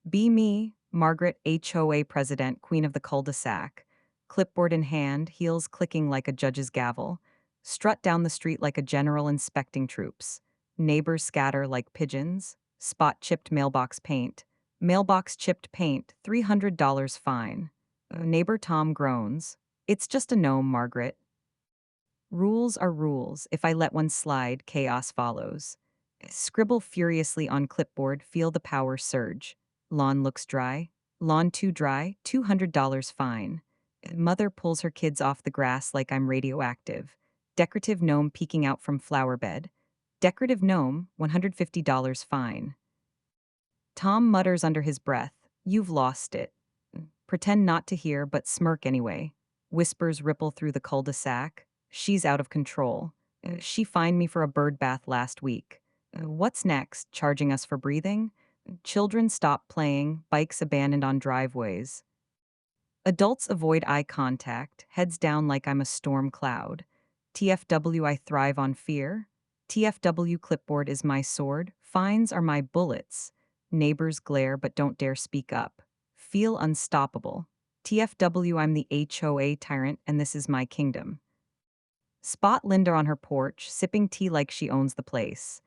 Be me, Margaret HOA president, queen of the cul-de-sac. Clipboard in hand, heels clicking like a judge's gavel. Strut down the street like a general inspecting troops. Neighbors scatter like pigeons. Spot chipped mailbox paint. Mailbox chipped paint, $300 fine. Neighbor Tom groans. It's just a gnome, Margaret. Rules are rules. If I let one slide, chaos follows. Scribble furiously on clipboard, feel the power surge. Lawn looks dry. Lawn too dry, $200 fine. Mother pulls her kids off the grass like I'm radioactive. Decorative gnome peeking out from flower bed. Decorative gnome, $150 fine. Tom mutters under his breath, "You've lost it." Pretend not to hear, but smirk anyway. Whispers ripple through the cul-de-sac. She's out of control. She fined me for a bird bath last week. What's next? Charging us for breathing? Children stop playing, bikes abandoned on driveways. Adults avoid eye contact, heads down like I'm a storm cloud. TFW, I thrive on fear. TFW, clipboard is my sword. Fines are my bullets. Neighbors glare but don't dare speak up. Feel unstoppable. TFW, I'm the HOA tyrant and this is my kingdom. Spot Linda on her porch, sipping tea like she owns the place.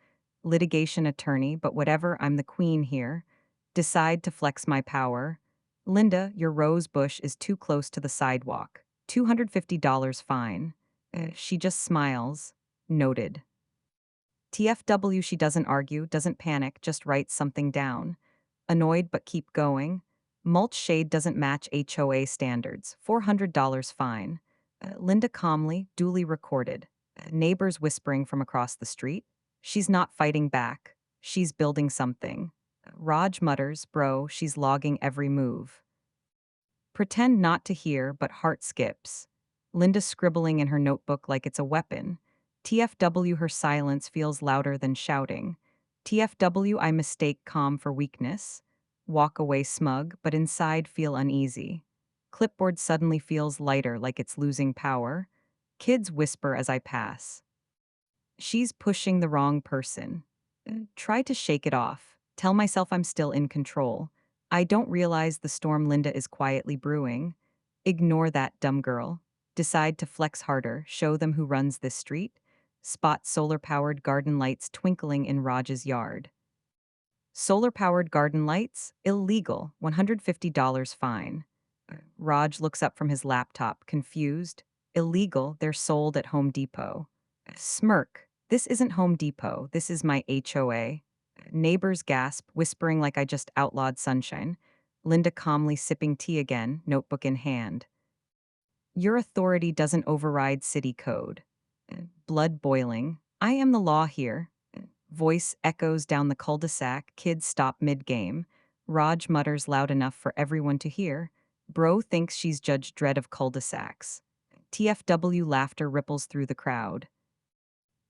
Litigation attorney, but whatever, I'm the queen here. Decide to flex my power. Linda, your rose bush is too close to the sidewalk. $250 fine. She just smiles. Noted. TFW, she doesn't argue, doesn't panic, just writes something down. Annoyed but keep going. Mulch shade doesn't match HOA standards. $400 fine. Linda calmly, duly recorded. Neighbors whispering from across the street. She's not fighting back. She's building something. Raj mutters, bro, she's logging every move. Pretend not to hear, but heart skips. Linda scribbling in her notebook like it's a weapon. TFW, her silence feels louder than shouting. TFW, I mistake calm for weakness. Walk away smug, but inside feel uneasy. Clipboard suddenly feels lighter, like it's losing power. Kids whisper as I pass. She's pushing the wrong person. Try to shake it off. Tell myself I'm still in control. I don't realize the storm Linda is quietly brewing. Ignore that, dumb girl. Decide to flex harder, show them who runs this street. Spot solar-powered garden lights twinkling in Raj's yard. Solar-powered garden lights? Illegal, $150 fine. Raj looks up from his laptop, confused. Illegal, they're sold at Home Depot. Smirk. This isn't Home Depot, this is my HOA. Neighbors gasp, whispering like I just outlawed sunshine. Linda calmly sipping tea again, notebook in hand. Your authority doesn't override city code. Blood boiling. I am the law here. Voice echoes down the cul-de-sac, kids stop mid-game. Raj mutters loud enough for everyone to hear. Bro thinks she's Judge Dredd of cul-de-sacs. TFW laughter ripples through the crowd.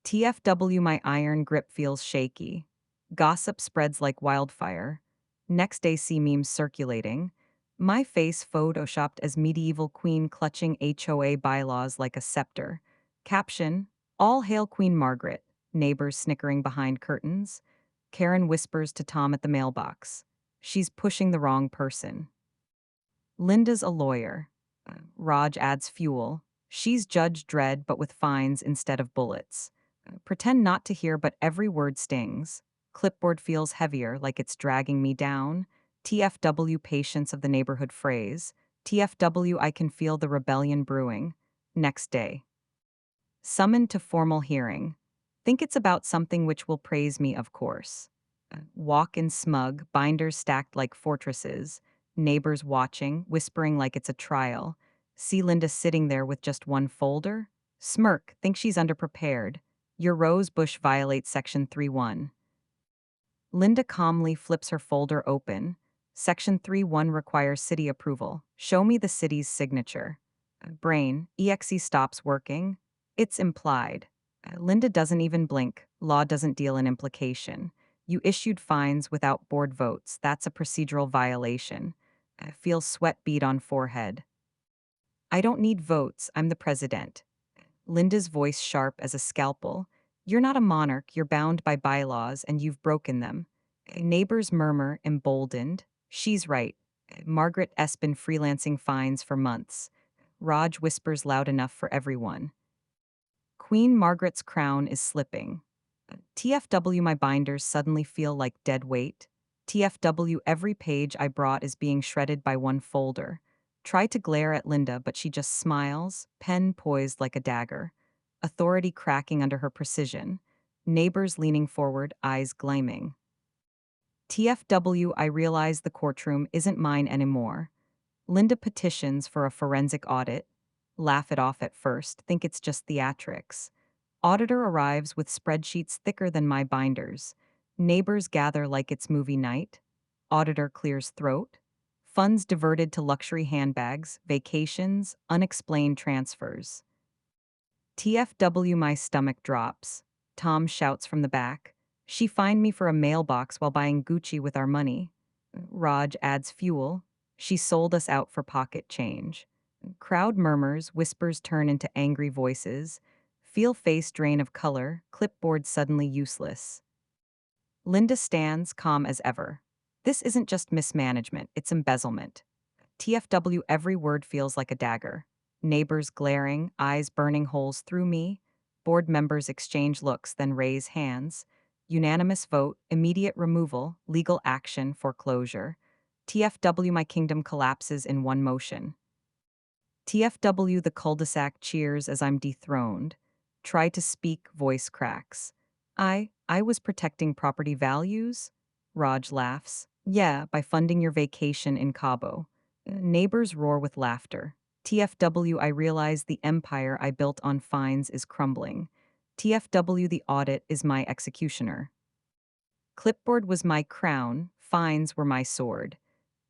TFW, my iron grip feels shaky. Gossip spreads like wildfire. Next day see memes circulating. My face photoshopped as medieval queen clutching HOA bylaws like a scepter. Caption, all hail Queen Margaret. Neighbors snickering behind curtains. Karen whispers to Tom at the mailbox. She's pushing the wrong person. Linda's a lawyer. Raj adds fuel. She's Judge Dredd but with fines instead of bullets. Pretend not to hear, but every word stings. Clipboard feels heavier, like it's dragging me down. TFW, patience of the neighborhood phrase. TFW, I can feel the rebellion brewing. Next day. Summoned to formal hearing. Think it's about something which will praise me, of course. Walk in smug, binders stacked like fortresses. Neighbors watching, whispering like it's a trial. See Linda sitting there with just one folder? Smirk, think she's underprepared. Your rose bush violates Section 3.1. Linda calmly flips her folder open. Section 3.1 requires city approval. Show me the city's signature. Brain, EXE stops working. It's implied. Linda doesn't even blink. Law doesn't deal in implication. You issued fines without board votes. That's a procedural violation. Feel sweat bead on forehead. I don't need votes. I'm the president. Linda's voice sharp as a scalpel. You're not a monarch, you're bound by bylaws, and you've broken them. Neighbors murmur, emboldened. She's right. Margaret S. been freelancing fines for months. Raj whispers loud enough for everyone. Queen Margaret's crown is slipping. TFW, my binders suddenly feel like dead weight. TFW, every page I brought is being shredded by one folder. Try to glare at Linda, but she just smiles, pen poised like a dagger. Authority cracking under her precision. Neighbors leaning forward, eyes gleaming. TFW, I realize the courtroom isn't mine anymore. Linda petitions for a forensic audit. Laugh it off at first, think it's just theatrics. Auditor arrives with spreadsheets thicker than my binders. Neighbors gather like it's movie night. Auditor clears throat. Funds diverted to luxury handbags, vacations, unexplained transfers. TFW, my stomach drops. Tom shouts from the back. She fined me for a mailbox while buying Gucci with our money. Raj adds fuel. She sold us out for pocket change. Crowd murmurs, whispers turn into angry voices. Feel face drain of color, clipboard suddenly useless. Linda stands calm as ever. This isn't just mismanagement, it's embezzlement. TFW, every word feels like a dagger. Neighbors glaring, eyes burning holes through me. Board members exchange looks, then raise hands. Unanimous vote, immediate removal, legal action, foreclosure. TFW, my kingdom collapses in one motion. TFW, the cul-de-sac cheers as I'm dethroned. Try to speak, voice cracks. I was protecting property values? Raj laughs. Yeah, by funding your vacation in Cabo. Neighbors roar with laughter. TFW, I realize the empire I built on fines is crumbling. TFW, the audit is my executioner. Clipboard was my crown, fines were my sword.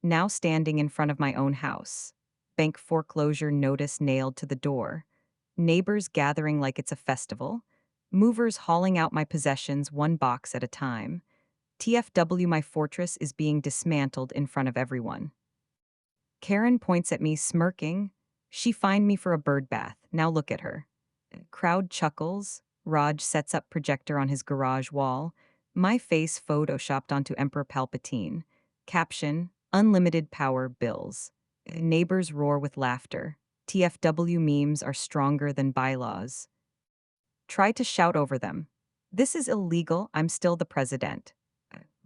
Now standing in front of my own house. Bank foreclosure notice nailed to the door. Neighbors gathering like it's a festival. Movers hauling out my possessions one box at a time. TFW, my fortress is being dismantled in front of everyone. Karen points at me, smirking. She fined me for a bird bath. Now look at her. Crowd chuckles. Raj sets up projector on his garage wall. My face photoshopped onto Emperor Palpatine. Caption, unlimited power bills. Neighbors roar with laughter. TFW memes are stronger than bylaws. Try to shout over them. This is illegal, I'm still the president.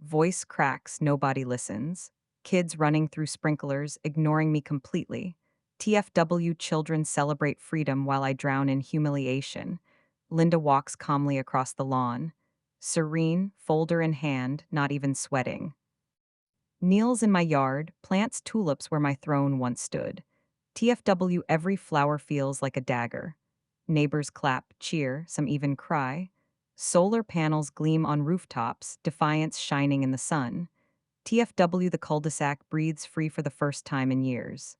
Voice cracks, nobody listens. Kids running through sprinklers, ignoring me completely. TFW, children celebrate freedom while I drown in humiliation. Linda walks calmly across the lawn. Serene, folder in hand, not even sweating. Kneels in my yard, plants tulips where my throne once stood. TFW, every flower feels like a dagger. Neighbors clap, cheer, some even cry. Solar panels gleam on rooftops, defiance shining in the sun. TFW, the cul-de-sac breathes free for the first time in years.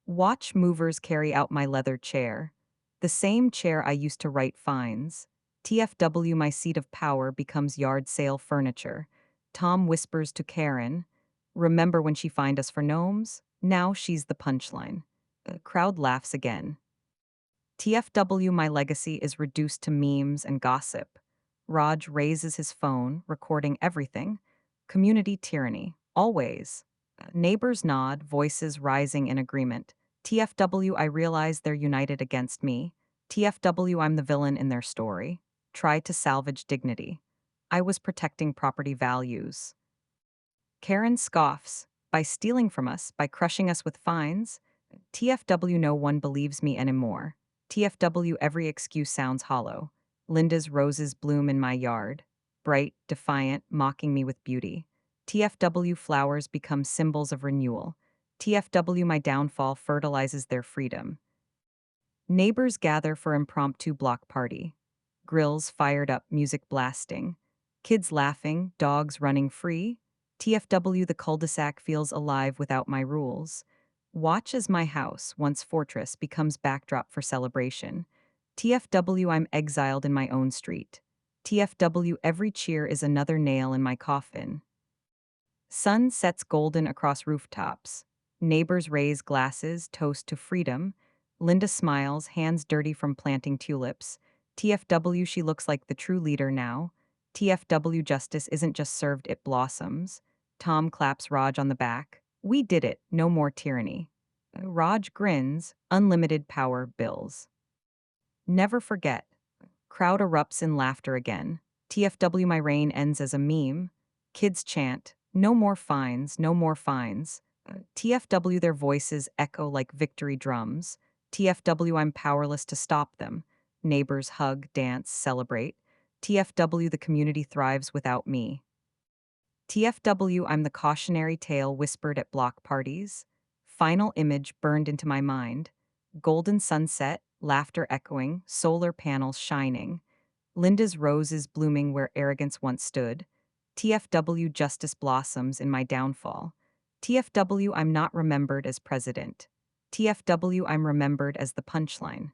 Watch movers carry out my leather chair. The same chair I used to write fines. TFW, my seat of power becomes yard sale furniture. Tom whispers to Karen, remember when she fined us for gnomes? Now she's the punchline. The crowd laughs again. TFW, my legacy is reduced to memes and gossip. Raj raises his phone, recording everything. Community tyranny, always. Neighbors nod, voices rising in agreement. TFW, I realize they're united against me. TFW, I'm the villain in their story. Try to salvage dignity. I was protecting property values. Karen scoffs. By stealing from us, by crushing us with fines? TFW, no one believes me anymore. TFW, every excuse sounds hollow. Linda's roses bloom in my yard. Bright, defiant, mocking me with beauty. TFW, flowers become symbols of renewal. TFW, my downfall fertilizes their freedom. Neighbors gather for impromptu block party. Grills fired up, music blasting. Kids laughing, dogs running free. TFW, the cul-de-sac feels alive without my rules. Watch as my house, once fortress, becomes backdrop for celebration. TFW, I'm exiled in my own street. TFW, every cheer is another nail in my coffin. Sun sets golden across rooftops. Neighbors raise glasses, toast to freedom. Linda smiles, hands dirty from planting tulips. TFW, she looks like the true leader now. TFW, justice isn't just served, it blossoms. Tom claps Raj on the back. We did it, no more tyranny. Raj grins, unlimited power bills. Never forget. Crowd erupts in laughter again. TFW my reign ends as a meme. Kids chant, no more fines, no more fines. TFW their voices echo like victory drums. TFW I'm powerless to stop them. Neighbors hug, dance, celebrate. TFW the community thrives without me. TFW I'm the cautionary tale whispered at block parties. Final image burned into my mind. Golden sunset, laughter echoing, solar panels shining. Linda's roses blooming where arrogance once stood. TFW justice blossoms in my downfall. TFW I'm not remembered as president. TFW I'm remembered as the punchline.